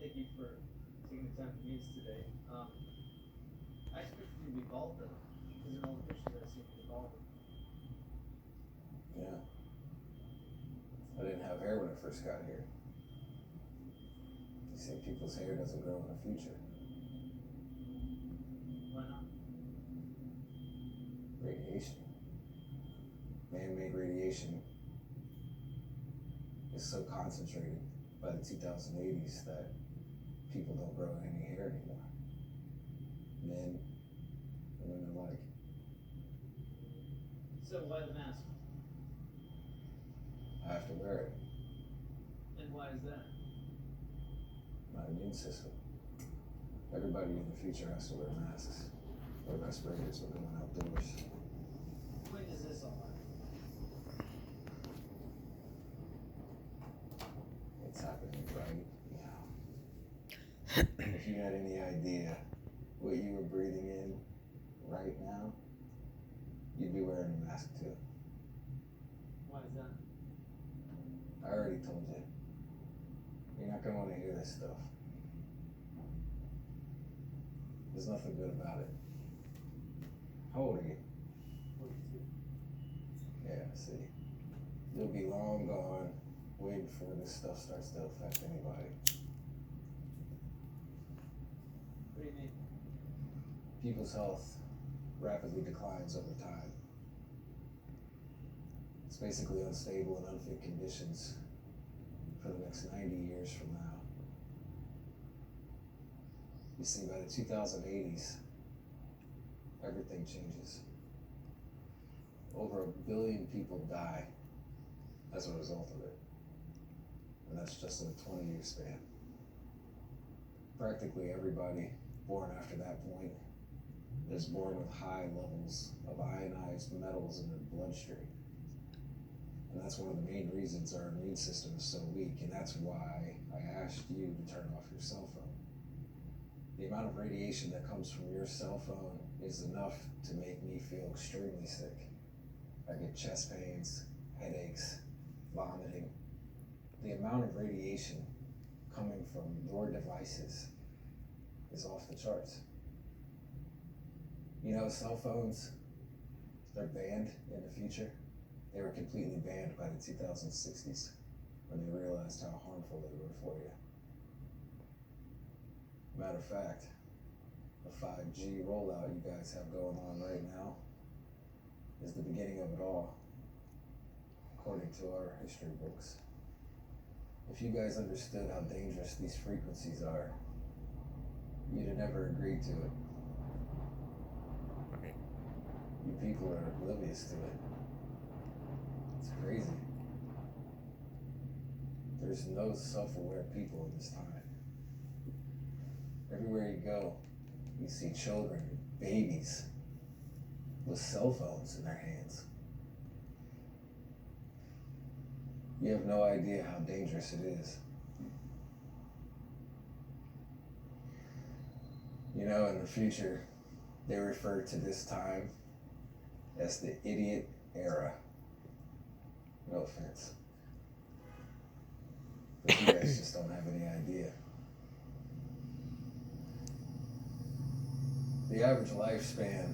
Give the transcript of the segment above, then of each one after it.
thank you for taking the time to meet us today. I expected you to be bald though, because in all the pictures I've seen you're bald. Yeah. I didn't have hair when I first got here. They say people's hair doesn't grow in the future. Why not? Radiation. Man-made radiation is so concentrated by the 2080s that people don't grow any hair anymore. Men and women alike. So why the mask? I have to wear it. And why is that? My immune system. Everybody in the future has to wear masks or respirators when going outdoors. When does this all happen? It's happening right now. If you had any idea what you were breathing in right now, you'd be wearing a mask too. Why is that? I already told you. You're not gonna want to hear this stuff. There's nothing good about it. How old are you? 42. Yeah, see. You'll be long gone way before this stuff starts to affect anybody. What do you mean? People's health rapidly declines over time. It's basically unstable and unfit conditions for the next 90 years from now. You see, by the 2080s, everything changes. Over 1 billion people die as a result of it. And that's just in a 20-year span. Practically everybody born after that point is born with high levels of ionized metals in their bloodstream. And that's one of the main reasons our immune system is so weak, and that's why I asked you to turn off your cell phone. The amount of radiation that comes from your cell phone is enough to make me feel extremely sick. I get chest pains, headaches, vomiting. The amount of radiation coming from your devices is off the charts. You know, cell phones, they're banned in the future. They were completely banned by the 2060s when they realized how harmful they were for you. Matter of fact, the 5G rollout you guys have going on right now is the beginning of it all, according to our history books. If you guys understood how dangerous these frequencies are, you'd have never agreed to it. You people are oblivious to it. It's crazy. There's no self-aware people in this time. Everywhere you go, you see children, babies, with cell phones in their hands. You have no idea how dangerous it is. You know, in the future, they refer to this time as the idiot era. No offense. But you guys just don't have any idea. The average lifespan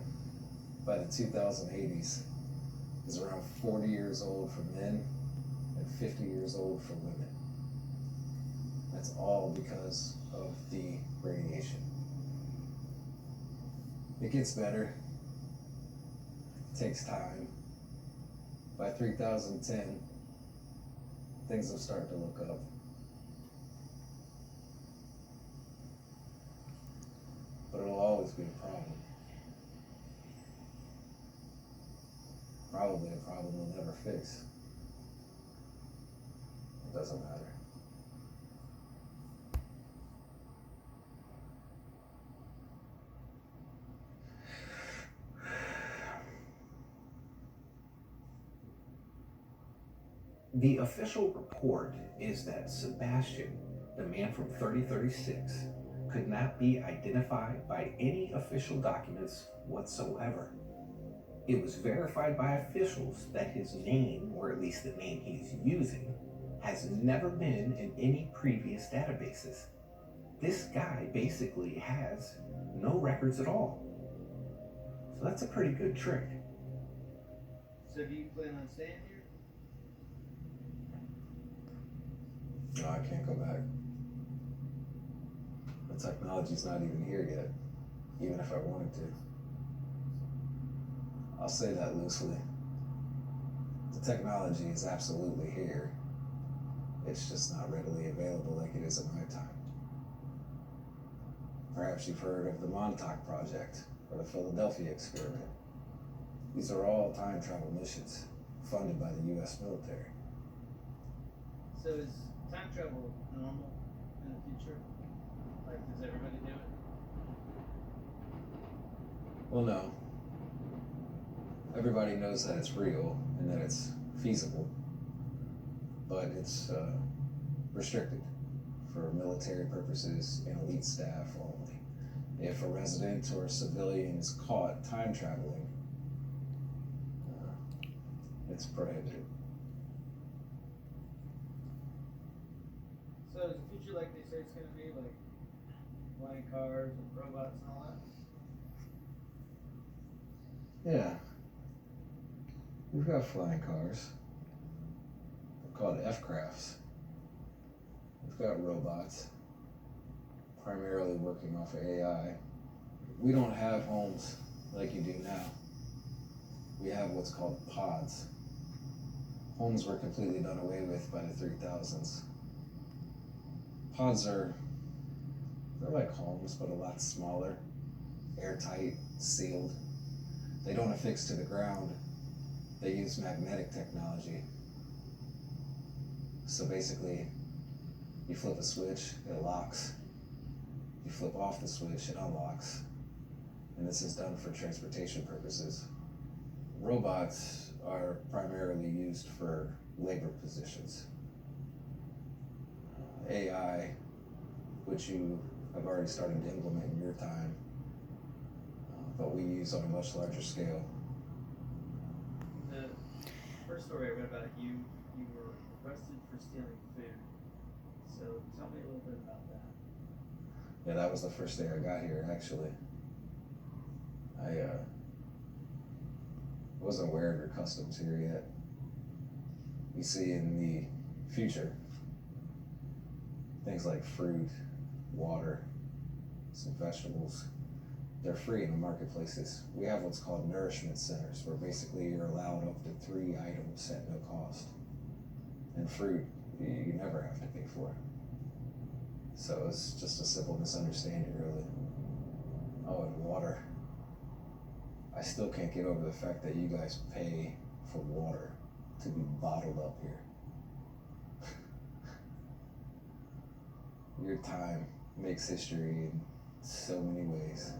by the 2080s is around 40 years old for men and 50 years old for women. That's all because of the radiation. It gets better. It takes time. By 3010, things will start to look up. But it'll always be a problem. Probably a problem we'll never fix. It doesn't matter. The official report is that Sebastian, the man from 3036, could not be identified by any official documents whatsoever. It was verified by officials that his name, or at least the name he's using, has never been in any previous databases. This guy basically has no records at all. So that's a pretty good trick. So do you plan on staying here? No, I can't go back. The technology's not even here yet, even if I wanted to. I'll say that loosely. The technology is absolutely here. It's just not readily available like it is in my time. Perhaps you've heard of the Montauk Project or the Philadelphia Experiment. These are all time travel missions funded by the US military. So is time travel normal in the future? Like, does everybody do it? Well, no. Everybody knows that it's real and that it's feasible, but it's restricted for military purposes and elite staff only. If a resident or a civilian is caught time traveling, it's prohibited. So is the future like they say it's gonna be, like flying cars and robots and all that? Yeah. We've got flying cars. They're called F-crafts. We've got robots, primarily working off of AI. We don't have homes like you do now. We have what's called pods. Homes were completely done away with by the 3000s. Pods they're like homes, but a lot smaller, airtight, sealed. They don't affix to the ground. They use magnetic technology. So basically, you flip a switch, it locks. You flip off the switch, it unlocks. And this is done for transportation purposes. Robots are primarily used for labor positions. AI, which you have already started to implement in your time, but we use on a much larger scale. The first story I read about you were arrested for stealing food. So tell me a little bit about that. Yeah, that was the first day I got here, actually. I wasn't aware of your customs here yet. You see, in the future, things like fruit, water, some vegetables, they're free in the marketplaces. We have what's called nourishment centers, where basically you're allowed up to 3 items at no cost. And fruit, you never have to pay for it. So it's just a simple misunderstanding, really. Oh, and water. I still can't get over the fact that you guys pay for water to be bottled up here. Your time makes history in so many ways.